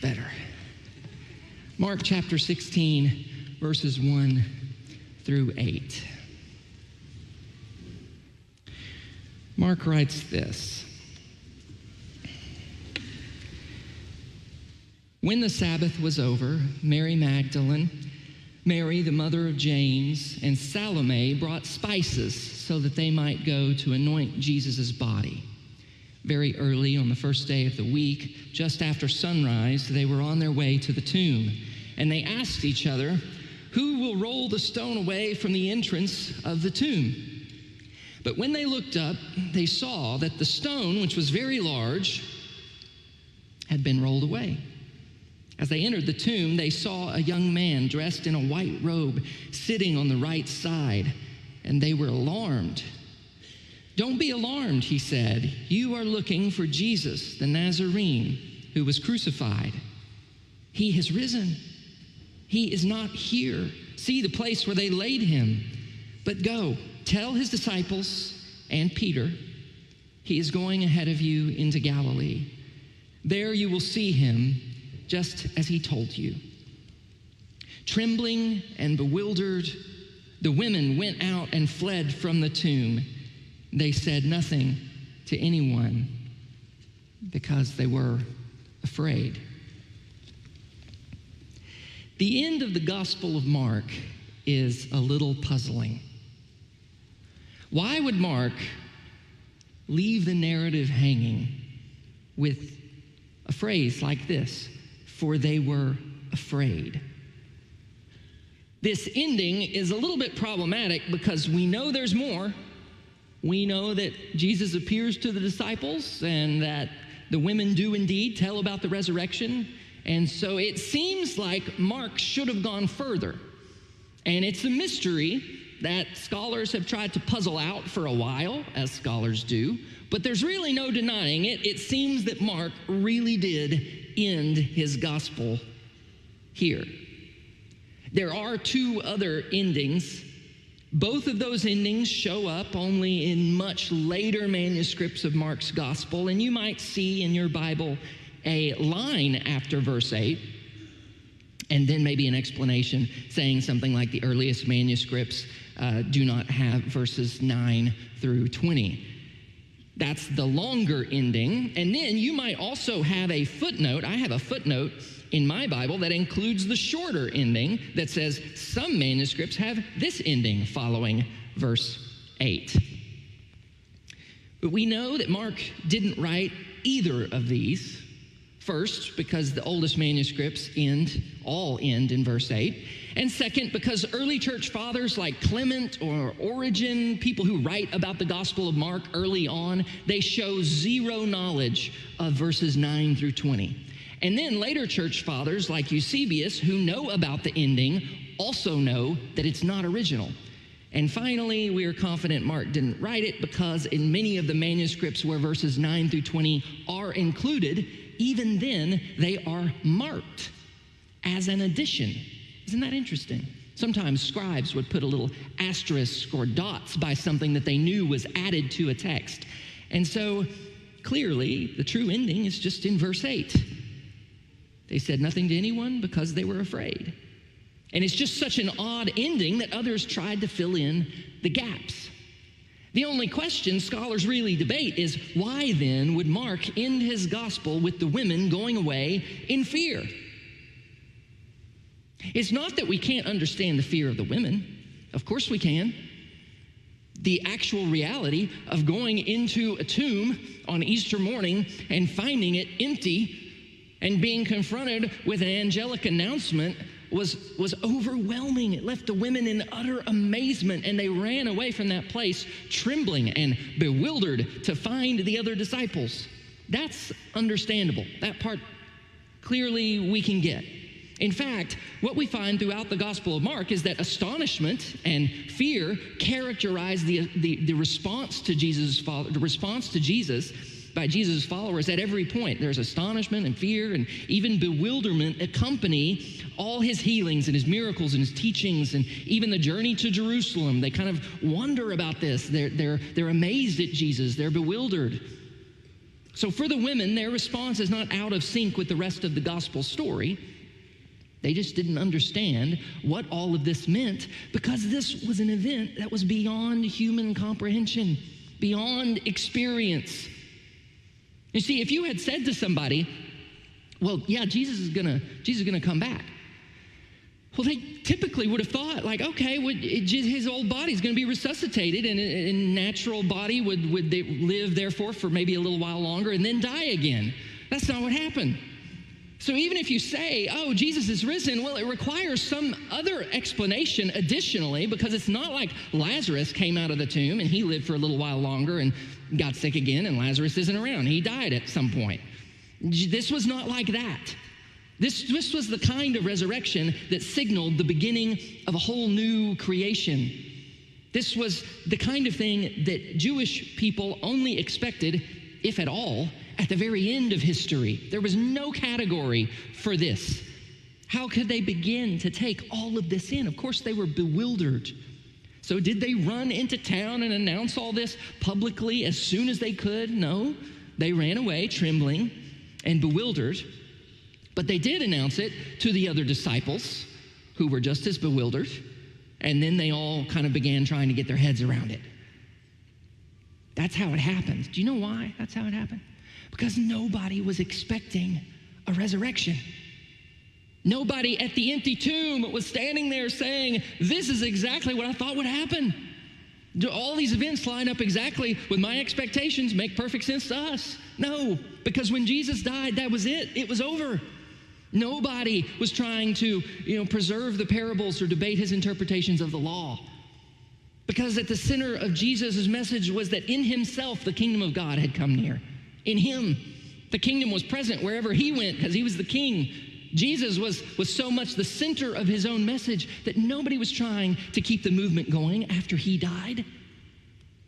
better. Mark chapter 16, verses 1 through 8. Mark writes this: When the Sabbath was over, Mary Magdalene, Mary, the mother of James, and Salome brought spices so that they might go to anoint Jesus' body. Very early on the first day of the week, just after sunrise, they were on their way to the tomb, and they asked each other, "Who will roll the stone away from the entrance of the tomb?" But when they looked up, they saw that the stone, which was very large, had been rolled away. As they entered the tomb, they saw a young man dressed in a white robe sitting on the right side, and they were alarmed. "Don't be alarmed," he said. "You are looking for Jesus, the Nazarene, who was crucified. He has risen. He is not here. See the place where they laid him. But go, tell his disciples and Peter, he is going ahead of you into Galilee. There you will see him, just as he told you." Trembling and bewildered, the women went out and fled from the tomb. They said nothing to anyone because they were afraid. The end of the Gospel of Mark is a little puzzling. Why would Mark leave the narrative hanging with a phrase like this, "For they were afraid"? This ending is a little bit problematic because we know there's more. We know that Jesus appears to the disciples and that the women do indeed tell about the resurrection. And so it seems like Mark should have gone further. And it's a mystery that scholars have tried to puzzle out for a while, as scholars do. But there's really no denying it. It seems that Mark really did end his gospel here. There are two other endings. Both of those endings show up only in much later manuscripts of Mark's gospel, and you might see in your Bible a line after verse 8, and then maybe an explanation saying something like the earliest manuscripts do not have verses 9 through 20. That's the longer ending. And then you might also have a footnote. I have a footnote in my Bible that includes the shorter ending that says some manuscripts have this ending following verse 8. But we know that Mark didn't write either of these. First, because the oldest manuscripts all end in verse 8. And second, because early church fathers like Clement or Origen, people who write about the Gospel of Mark early on, they show zero knowledge of verses 9 through 20. And then later church fathers like Eusebius, who know about the ending, also know that it's not original. And finally, we are confident Mark didn't write it because in many of the manuscripts where verses 9 through 20 are included, even then, they are marked as an addition. Isn't that interesting? Sometimes scribes would put a little asterisk or dots by something that they knew was added to a text. And so, clearly, the true ending is just in verse 8. They said nothing to anyone because they were afraid. And it's just such an odd ending that others tried to fill in the gaps. The only question scholars really debate is why then would Mark end his gospel with the women going away in fear? It's not that we can't understand the fear of the women. Of course we can. The actual reality of going into a tomb on Easter morning and finding it empty and being confronted with an angelic announcement was overwhelming. It left the women in utter amazement, and they ran away from that place trembling and bewildered to find the other disciples. That's understandable. That part clearly we can get. In fact, what we find throughout the Gospel of Mark is that astonishment and fear characterize the response to Jesus' by Jesus' followers at every point. There's astonishment and fear and even bewilderment accompany all his healings and his miracles and his teachings and even the journey to Jerusalem. They kind of wonder about this. They're amazed at Jesus. They're bewildered. So for the women, their response is not out of sync with the rest of the gospel story. They just didn't understand what all of this meant, because this was an event that was beyond human comprehension, beyond experience. You see, if you had said to somebody, well, yeah, Jesus is gonna come back. Well, they typically would have thought, like, okay, his old body's going to be resuscitated, and a natural body would they live, therefore, for maybe a little while longer and then die again. That's not what happened. So even if you say, oh, Jesus is risen, well, it requires some other explanation additionally, because it's not like Lazarus came out of the tomb and he lived for a little while longer and got sick again, and Lazarus isn't around. He died at some point. This was not like that. This was the kind of resurrection that signaled the beginning of a whole new creation. This was the kind of thing that Jewish people only expected, if at all, at the very end of history. There was no category for this. How could they begin to take all of this in? Of course, they were bewildered. So did they run into town and announce all this publicly as soon as they could? No, they ran away trembling and bewildered. But they did announce it to the other disciples, who were just as bewildered, and then they all kind of began trying to get their heads around it. That's how it happened. Do you know why that's how it happened? Because nobody was expecting a resurrection. Nobody at the empty tomb was standing there saying, this is exactly what I thought would happen. Do all these events line up exactly with my expectations, make perfect sense to us? No, because when Jesus died, that was it. It was over. Nobody was trying to, preserve the parables or debate his interpretations of the law. Because at the center of Jesus' message was that in himself, the kingdom of God had come near. In him, the kingdom was present wherever he went, because he was the king. Jesus was so much the center of his own message that nobody was trying to keep the movement going after he died.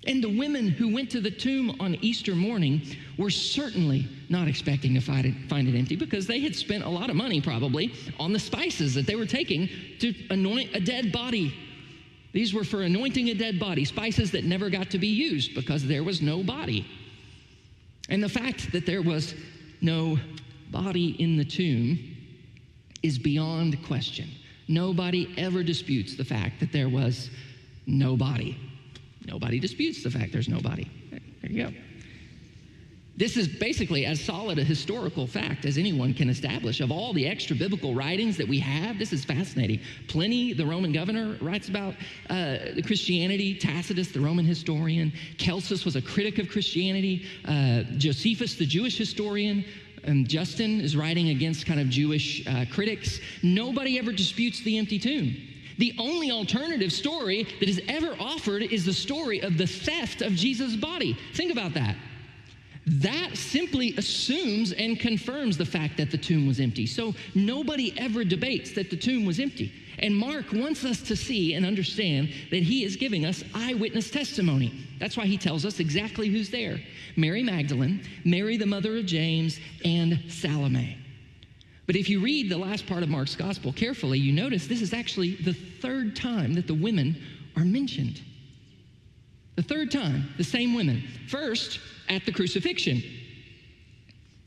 And the women who went to the tomb on Easter morning were certainly not expecting to find it empty, because they had spent a lot of money probably on the spices that they were taking to anoint a dead body. These were for anointing a dead body, spices that never got to be used because there was no body. And the fact that there was no body in the tomb is beyond question. Nobody ever disputes the fact that there was no body. Nobody disputes the fact there's no body. There you go. This is basically as solid a historical fact as anyone can establish. Of all the extra biblical writings that we have, this is fascinating. Pliny, the Roman governor, writes about Christianity. Tacitus, the Roman historian. Celsus was a critic of Christianity. Josephus, the Jewish historian. Justin is writing against kind of Jewish critics. Nobody ever disputes the empty tomb. The only alternative story that is ever offered is the story of the theft of Jesus' body. Think about that. That simply assumes and confirms the fact that the tomb was empty. So nobody ever debates that the tomb was empty. And Mark wants us to see and understand that he is giving us eyewitness testimony. That's why he tells us exactly who's there. Mary Magdalene, Mary the mother of James, and Salome. But if you read the last part of Mark's gospel carefully, you notice this is actually the third time that the women are mentioned. The third time, the same women. First, at the crucifixion.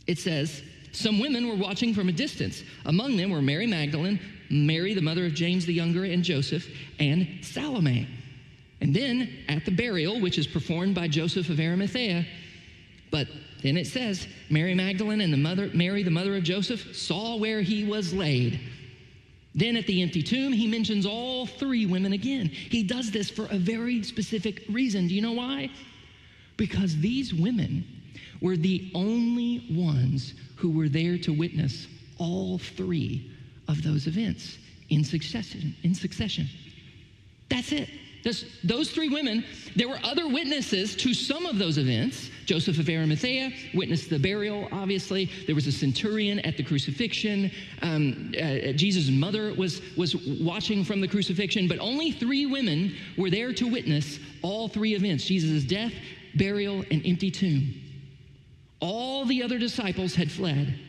It says, some women were watching from a distance. Among them were Mary Magdalene, Mary, the mother of James the Younger, and Joseph, and Salome. And then at the burial, which is performed by Joseph of Arimathea, but then it says, Mary Magdalene and Mary, the mother of Joseph, saw where he was laid. Then at the empty tomb, he mentions all three women again. He does this for a very specific reason. Do you know why? Because these women were the only ones who were there to witness all three of those events in succession. That's it. Those three women, there were other witnesses to some of those events. Joseph of Arimathea witnessed the burial, obviously. There was a centurion at the crucifixion. Jesus' mother was watching from the crucifixion, but only three women were there to witness all three events: Jesus' death, burial, and empty tomb. All the other disciples had fled.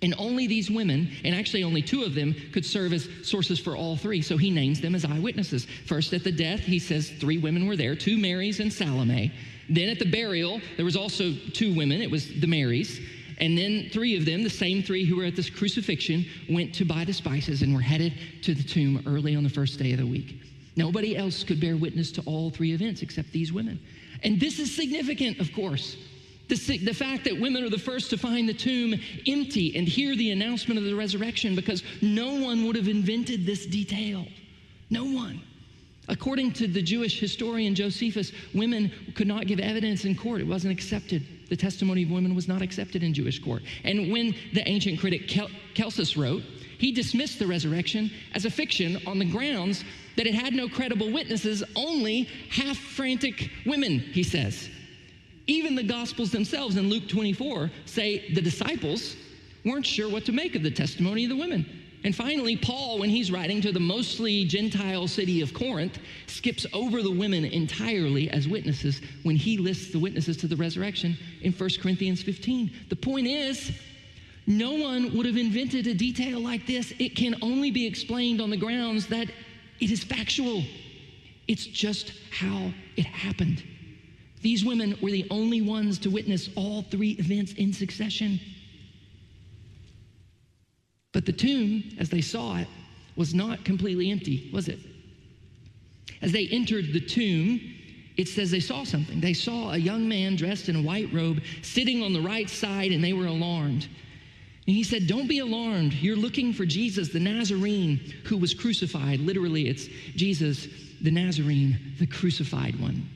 And only these women, and actually only two of them, could serve as sources for all three. So he names them as eyewitnesses. First, at the death, he says three women were there, two Marys and Salome. Then at the burial, there was also 2 women. It was the Marys. And then 3 of them, the same 3 who were at this crucifixion, went to buy the spices and were headed to the tomb early on the first day of the week. Nobody else could bear witness to all 3 events except these women. And this is significant, of course. The fact that women are the first to find the tomb empty and hear the announcement of the resurrection, because no one would have invented this detail. No one. According to the Jewish historian Josephus, women could not give evidence in court. It wasn't accepted. The testimony of women was not accepted in Jewish court. And when the ancient critic Celsus wrote, he dismissed the resurrection as a fiction on the grounds that it had no credible witnesses, only half-frantic women, he says. Even the Gospels themselves in Luke 24 say the disciples weren't sure what to make of the testimony of the women. And finally, Paul, when he's writing to the mostly Gentile city of Corinth, skips over the women entirely as witnesses when he lists the witnesses to the resurrection in 1 Corinthians 15. The point is, no one would have invented a detail like this. It can only be explained on the grounds that it is factual. It's just how it happened. These women were the only ones to witness all 3 events in succession. But the tomb, as they saw it, was not completely empty, was it? As they entered the tomb, it says they saw something. They saw a young man dressed in a white robe sitting on the right side, and they were alarmed. And he said, "Don't be alarmed. You're looking for Jesus, the Nazarene, who was crucified." Literally, it's Jesus, the Nazarene, the crucified one.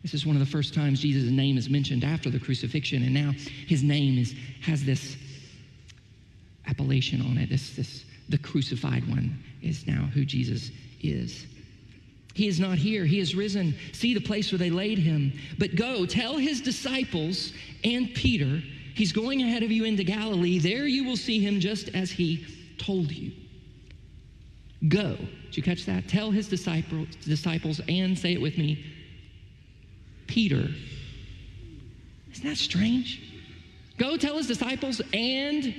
This is one of the first times Jesus' name is mentioned after the crucifixion, and now his name has this appellation on it. The crucified one is now who Jesus is. He is not here. He is risen. See the place where they laid him. But go, tell his disciples and Peter, he's going ahead of you into Galilee. There you will see him just as he told you. Go. Did you catch that? Tell his disciples, and say it with me, Peter. Isn't that strange? Go tell his disciples and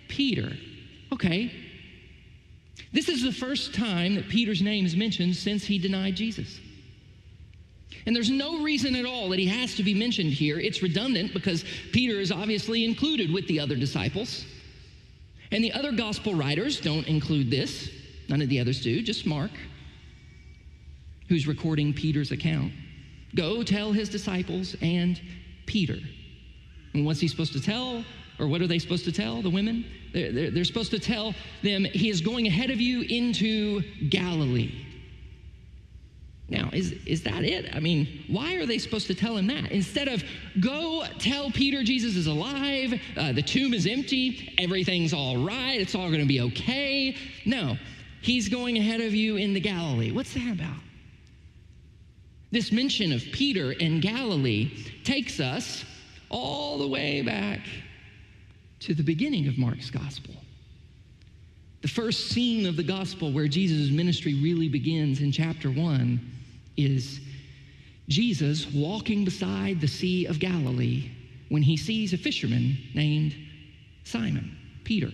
Peter. Okay. This is the first time that Peter's name is mentioned since he denied Jesus. And there's no reason at all that he has to be mentioned here. It's redundant because Peter is obviously included with the other disciples. And the other gospel writers don't include this. None of the others do, just Mark, who's recording Peter's account. Go tell his disciples and Peter. And what's he supposed to tell? Or what are they supposed to tell the women? They're supposed to tell them, he is going ahead of you into Galilee. Now, is that it? I mean, why are they supposed to tell him that? Instead of, go tell Peter Jesus is alive, the tomb is empty, everything's all right, it's all going to be okay. No, he's going ahead of you into Galilee. What's that about? This mention of Peter and Galilee takes us all the way back to the beginning of Mark's gospel. The first scene of the gospel where Jesus' ministry really begins in chapter 1 is Jesus walking beside the Sea of Galilee when he sees a fisherman named Simon, Peter.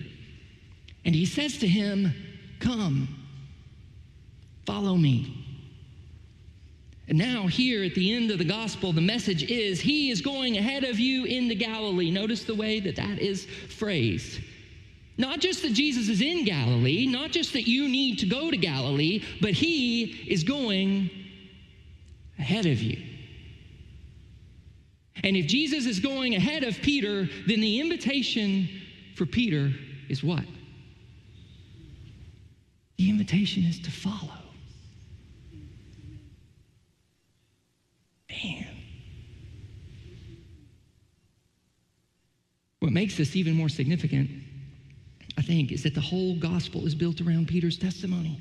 And he says to him, "Come, follow me." And now here at the end of the gospel, the message is he is going ahead of you into Galilee. Notice the way that is phrased. Not just that Jesus is in Galilee, not just that you need to go to Galilee, but he is going ahead of you. And if Jesus is going ahead of Peter, then the invitation for Peter is what? The invitation is to follow. Man. What makes this even more significant, I think, is that the whole gospel is built around Peter's testimony.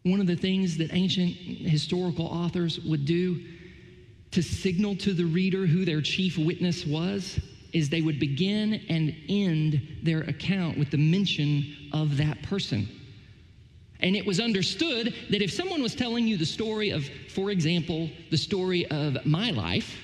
One of the things that ancient historical authors would do to signal to the reader who their chief witness was is they would begin and end their account with the mention of that person. And it was understood that if someone was telling you the story of, for example, the story of my life,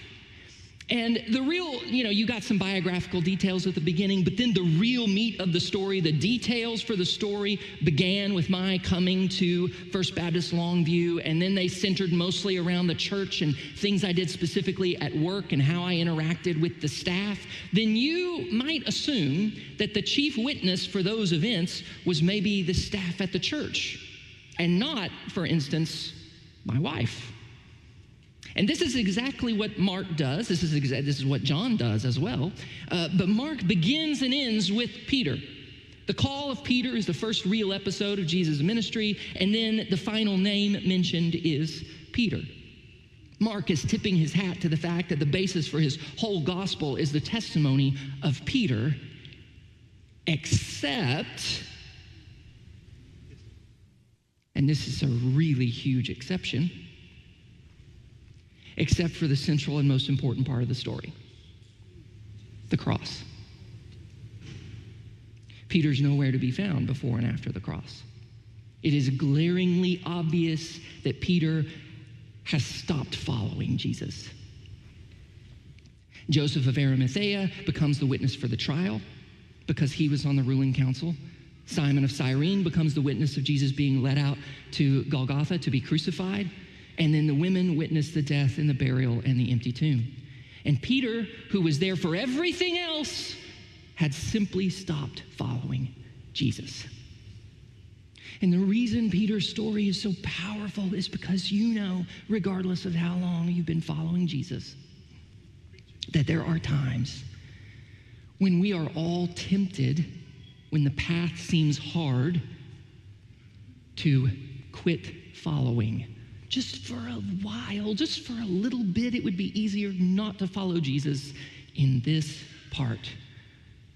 And the real, you got some biographical details at the beginning, but then the real meat of the story, the details for the story began with my coming to First Baptist Longview, and then they centered mostly around the church and things I did specifically at work and how I interacted with the staff. Then you might assume that the chief witness for those events was maybe the staff at the church, and not, for instance, my wife. And this is exactly what Mark does. This is what John does as well. But Mark begins and ends with Peter. The call of Peter is the first real episode of Jesus' ministry, and then the final name mentioned is Peter. Mark is tipping his hat to the fact that the basis for his whole gospel is the testimony of Peter, except, and this is a really huge exception, except for the central and most important part of the story, the cross. Peter's nowhere to be found before and after the cross. It is glaringly obvious that Peter has stopped following Jesus. Joseph of Arimathea becomes the witness for the trial because he was on the ruling council. Simon of Cyrene becomes the witness of Jesus being led out to Golgotha to be crucified. And then the women witnessed the death and the burial and the empty tomb. And Peter, who was there for everything else, had simply stopped following Jesus. And the reason Peter's story is so powerful is because regardless of how long you've been following Jesus, that there are times when we are all tempted, when the path seems hard, to quit following. Just for a while, just for a little bit, it would be easier not to follow Jesus in this part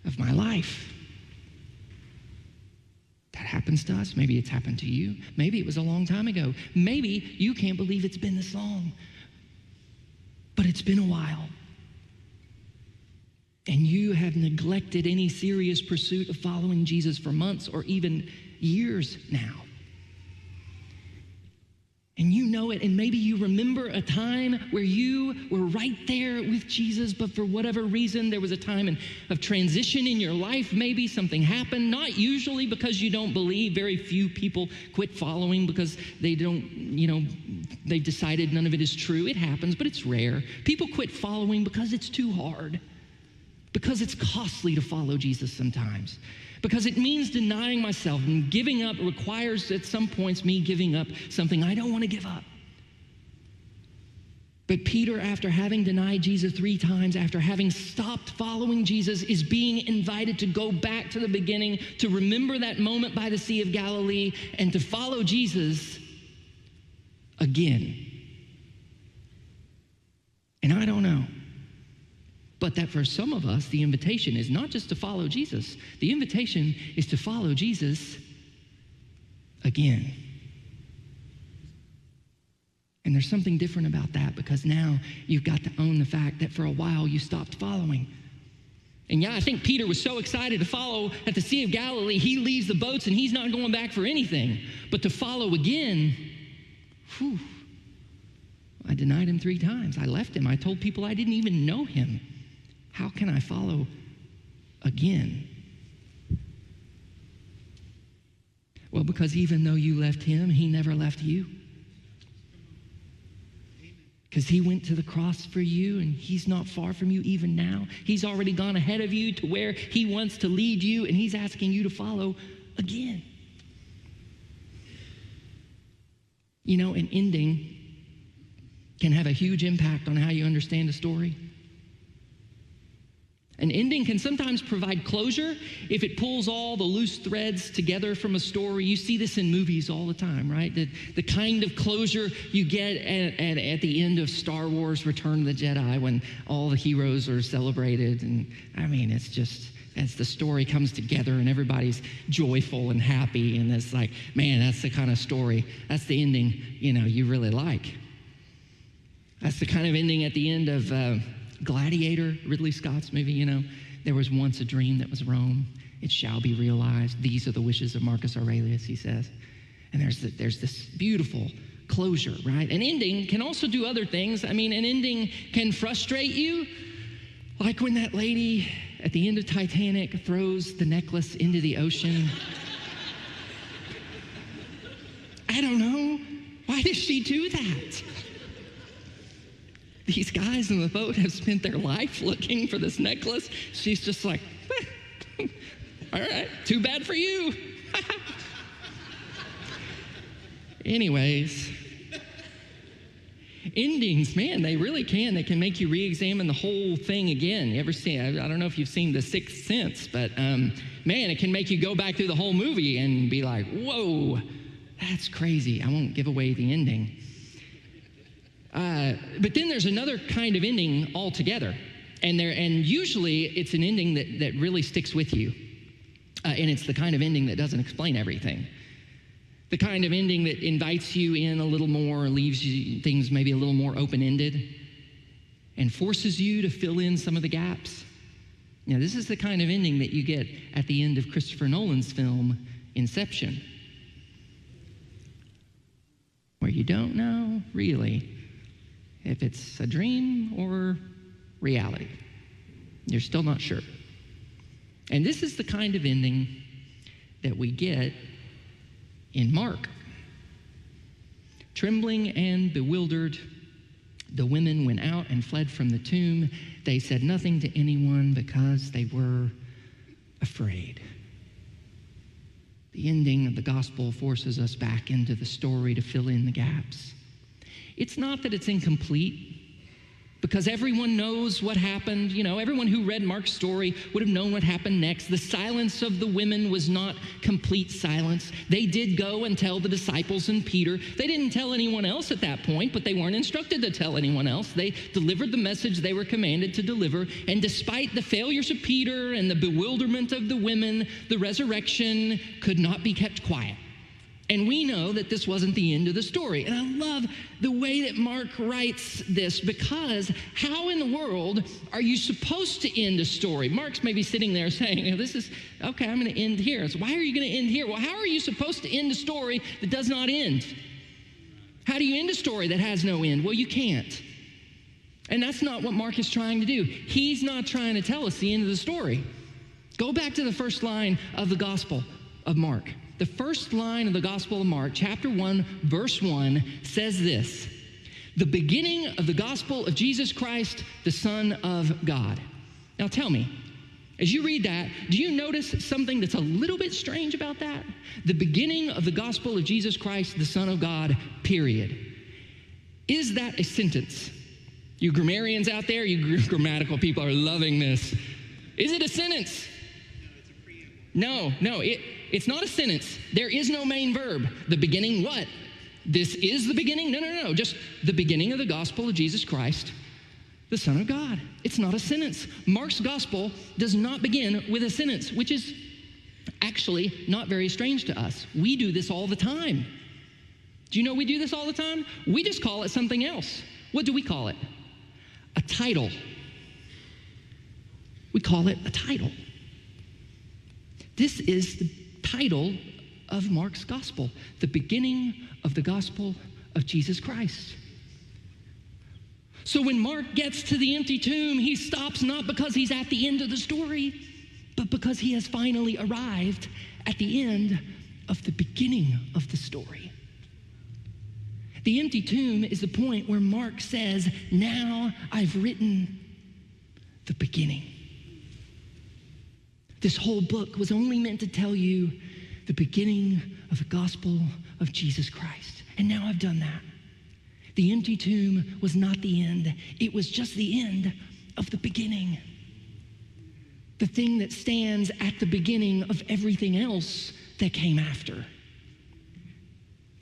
of my life. That happens to us. Maybe it's happened to you. Maybe it was a long time ago. Maybe you can't believe it's been this long. But it's been a while. And you have neglected any serious pursuit of following Jesus for months or even years now. And you know it, and maybe you remember a time where you were right there with Jesus, but for whatever reason, there was a time of transition in your life. Maybe something happened, not usually because you don't believe. Very few people quit following because they don't, they've decided none of it is true. It happens, but it's rare. People quit following because it's too hard, because it's costly to follow Jesus sometimes. Because it means denying myself, and giving up requires at some points me giving up something I don't want to give up. But Peter, after having denied Jesus 3 times, after having stopped following Jesus, is being invited to go back to the beginning, to remember that moment by the Sea of Galilee, and to follow Jesus again. And I don't know. But that for some of us, the invitation is not just to follow Jesus. The invitation is to follow Jesus again. And there's something different about that, because now you've got to own the fact that for a while you stopped following. And I think Peter was so excited to follow at the Sea of Galilee, he leaves the boats and he's not going back for anything. But to follow again, I denied him 3 times. I left him. I told people I didn't even know him. How can I follow again? Well, because even though you left him, he never left you. Because he went to the cross for you, and he's not far from you even now. He's already gone ahead of you to where he wants to lead you, and he's asking you to follow again. An ending can have a huge impact on how you understand a story. An ending can sometimes provide closure if it pulls all the loose threads together from a story. You see this in movies all the time, right? The kind of closure you get at the end of Star Wars Return of the Jedi, when all the heroes are celebrated. And it's just, as the story comes together and everybody's joyful and happy, and it's like, man, that's the kind of story, that's the ending, you really like. That's the kind of ending at the end of Gladiator, Ridley Scott's movie. There was once a dream that was Rome. It shall be realized. These are the wishes of Marcus Aurelius, he says. And there's this beautiful closure, right? An ending can also do other things. I mean, an ending can frustrate you, like when that lady at the end of Titanic throws the necklace into the ocean. I don't know. Why does she do that? These guys in the boat have spent their life looking for this necklace. She's just like, all right, too bad for you. Anyways, endings, man, they really can. They can make you re-examine the whole thing again. You ever see, I don't know if you've seen The Sixth Sense, but man, it can make you go back through the whole movie and be like, whoa, that's crazy. I won't give away the ending. But then there's another kind of ending altogether. And usually it's an ending that really sticks with you. And it's the kind of ending that doesn't explain everything. The kind of ending that invites you in a little more, leaves you things maybe a little more open-ended, and forces you to fill in some of the gaps. Now, this is the kind of ending that you get at the end of Christopher Nolan's film, Inception, where you don't know, really, if it's a dream or reality. You're still not sure. And this is the kind of ending that we get in Mark. Trembling and bewildered, the women went out and fled from the tomb. They said nothing to anyone because they were afraid. The ending of the gospel forces us back into the story to fill in the gaps. It's not that it's incomplete, because everyone knows what happened. You know, everyone who read Mark's story would have known what happened next. The silence of the women was not complete silence. They did go and tell the disciples and Peter. They didn't tell anyone else at that point, but they weren't instructed to tell anyone else. They delivered the message they were commanded to deliver. And despite the failures of Peter and the bewilderment of the women, the resurrection could not be kept quiet. And we know that this wasn't the end of the story. And I love the way that Mark writes this, because how in the world are you supposed to end a story? Mark's maybe sitting there saying, this is, okay, I'm going to end here. So why are you going to end here? Well, how are you supposed to end a story that does not end? How do you end a story that has no end? Well, you can't. And that's not what Mark is trying to do. He's not trying to tell us the end of the story. Go back to the first line of the Gospel of Mark. The first line of the Gospel of Mark, chapter 1, verse 1, says this: the beginning of the gospel of Jesus Christ, the Son of God. Now tell me, as you read that, do you notice something that's a little bit strange about that? The beginning of the gospel of Jesus Christ, the Son of God, period. Is that a sentence? You grammarians out there, you grammatical people are loving this. Is it a sentence? No, it's not a sentence. There is no main verb. The beginning what? This is the beginning? No. Just the beginning of the gospel of Jesus Christ, the Son of God. It's not a sentence. Mark's gospel does not begin with a sentence, which is actually not very strange to us. We do this all the time. Do you know we do this all the time? We just call it something else. What do we call it? A title. We call it a title. This is the title of Mark's gospel, the beginning of the gospel of Jesus Christ. So when Mark gets to the empty tomb, he stops not because he's at the end of the story, but because he has finally arrived at the end of the beginning of the story. The empty tomb is the point where Mark says, now I've written the beginning. This whole book was only meant to tell you the beginning of the gospel of Jesus Christ. And now I've done that. The empty tomb was not the end. It was just the end of the beginning. The thing that stands at the beginning of everything else that came after.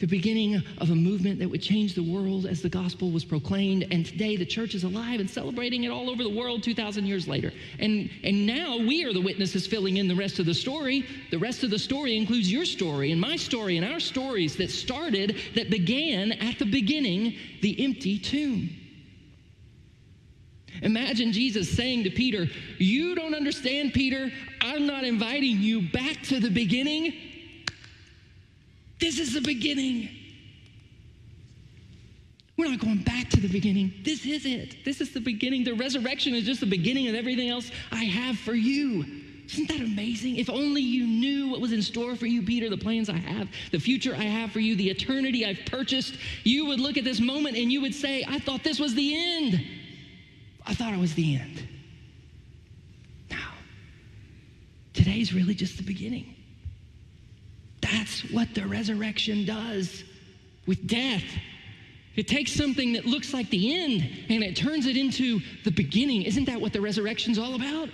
The beginning of a movement that would change the world as the gospel was proclaimed. And today the church is alive and celebrating it all over the world 2,000 years later. And now we are the witnesses filling in the rest of the story. The rest of the story includes your story and my story and our stories that began at the beginning, the empty tomb. Imagine Jesus saying to Peter, you don't understand, Peter. I'm not inviting you back to the beginning. This is the beginning. We're not going back to the beginning. This is it. This is the beginning. The resurrection is just the beginning of everything else I have for you. Isn't that amazing? If only you knew what was in store for you, Peter, the plans I have, the future I have for you, the eternity I've purchased, you would look at this moment and you would say, I thought this was the end. I thought it was the end. Now, today's really just the beginning. That's what the resurrection does with death. It takes something that looks like the end and it turns it into the beginning. Isn't that what the resurrection's all about?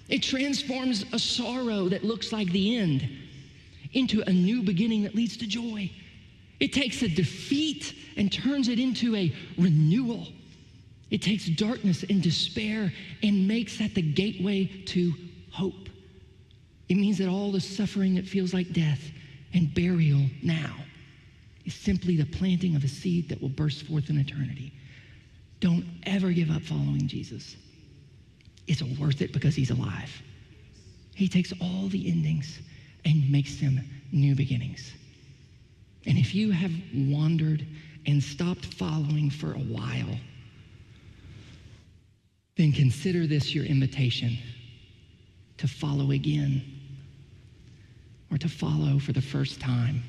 It transforms a sorrow that looks like the end into a new beginning that leads to joy. It takes a defeat and turns it into a renewal. It takes darkness and despair and makes that the gateway to hope. It means that all the suffering that feels like death and burial now is simply the planting of a seed that will burst forth in eternity. Don't ever give up following Jesus. It's worth it because he's alive. He takes all the endings and makes them new beginnings. And if you have wandered and stopped following for a while, then consider this your invitation to follow again or to follow for the first time.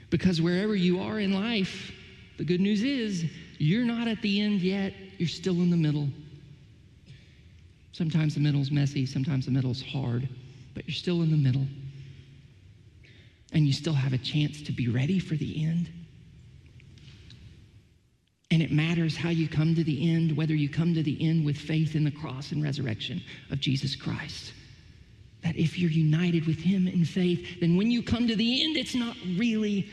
Because wherever you are in life, the good news is you're not at the end yet. You're still in the middle. Sometimes the middle's messy. Sometimes the middle's hard. But you're still in the middle. And you still have a chance to be ready for the end. And it matters how you come to the end, whether you come to the end with faith in the cross and resurrection of Jesus Christ. That if you're united with him in faith, then when you come to the end, it's not really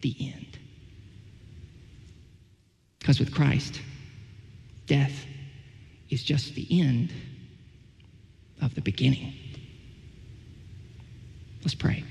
the end. Because with Christ, death is just the end of the beginning. Let's pray.